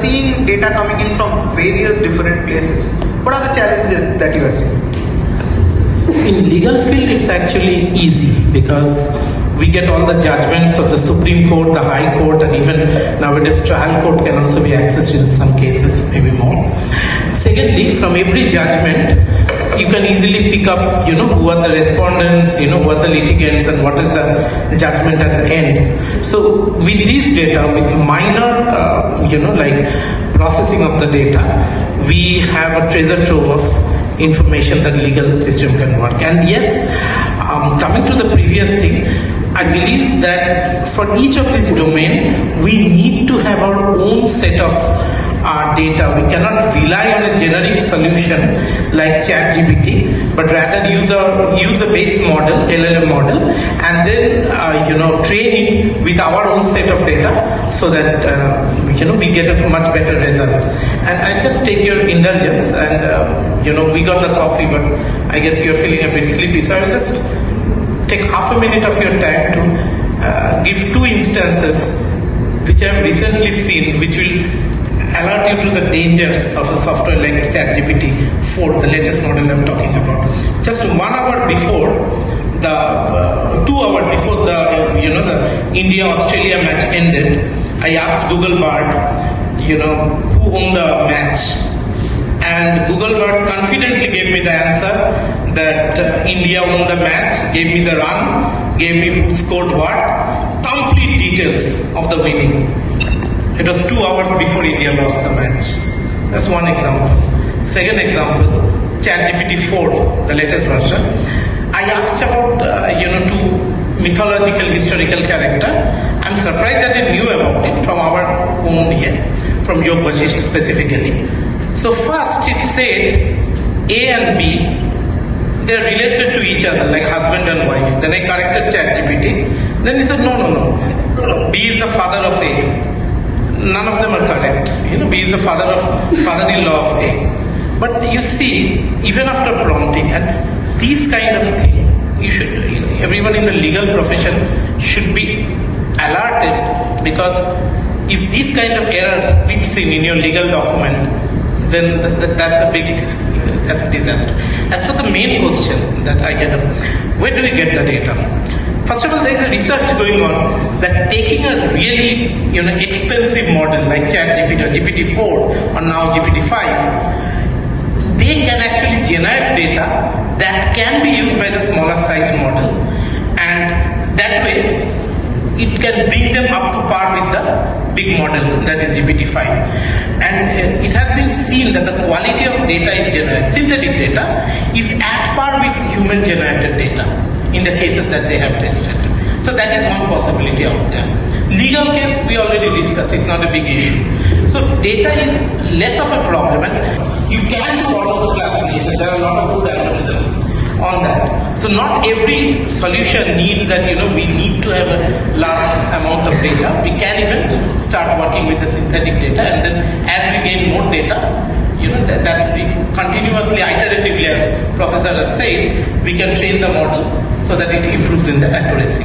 seeing data coming in from various different places. What are the challenges that you are seeing? In legal field, it's actually easy because we get all the judgments of the Supreme Court, the High Court, and even nowadays trial court can also be accessed in some cases, maybe more. Secondly, from every judgment, you can easily pick up, who are the respondents, who are the litigants, and what is the judgment at the end. So with these data, with minor, like processing of the data, we have a treasure trove of information that legal system can work. And yes, coming to the previous thing, I believe that for each of these domain, we need to have our own set of data. We cannot rely on a generic solution like ChatGPT, but rather use a base model, LLM model, and then train it with our own set of data so that we get a much better result. And I just take your indulgence, and we got the coffee, but I guess you're feeling a bit sleepy, so I'll just take half a minute of your time to give two instances which I've recently seen, which will alert you to the dangers of a software like ChatGPT-4, the latest model I'm talking about. Just 1 hour before, 2 hours before the India-Australia match ended, I asked Google Bard, who won the match, and Google Bard confidently gave me the answer that India won the match, gave me the run, gave me who scored what, complete details of the winning. It was 2 hours before India lost the match. That's one example. Second example, ChatGPT-4, the latest version. I asked about, two mythological historical character. I'm surprised that it knew about it from our own here, from Yog Vasishtha specifically. So first it said A and B, they're related to each other like husband and wife. Then I corrected ChatGPT. Then he said, no. B is the father of A. None of them are correct. B is the father-in-law of A. But you see, even after prompting and these kind of things, everyone in the legal profession should be alerted, because if these kind of errors creeps in your legal document, then that's a disaster. As for the main question that I where do we get the data? First of all, there is a research going on that taking a really expensive model like ChatGPT or GPT-4 or now GPT-5, they can actually generate data that can be used by the smaller size model, and that way it can bring them up to par with the big model that is GPT-5. And it has been seen that the quality of data it generates, synthetic data, is at par with human generated data in the cases that they have tested. So that is one possibility out there. Legal case we already discussed, it's not a big issue. So data is less of a problem, and you can do all of the classification. There are a lot of good algorithms on that. So not every solution needs that we need to have a large amount of data. We can even start working with the synthetic data, and then as we gain more data, that we continuously, iteratively, as Professor has said, we can train the model so that it improves in the accuracy.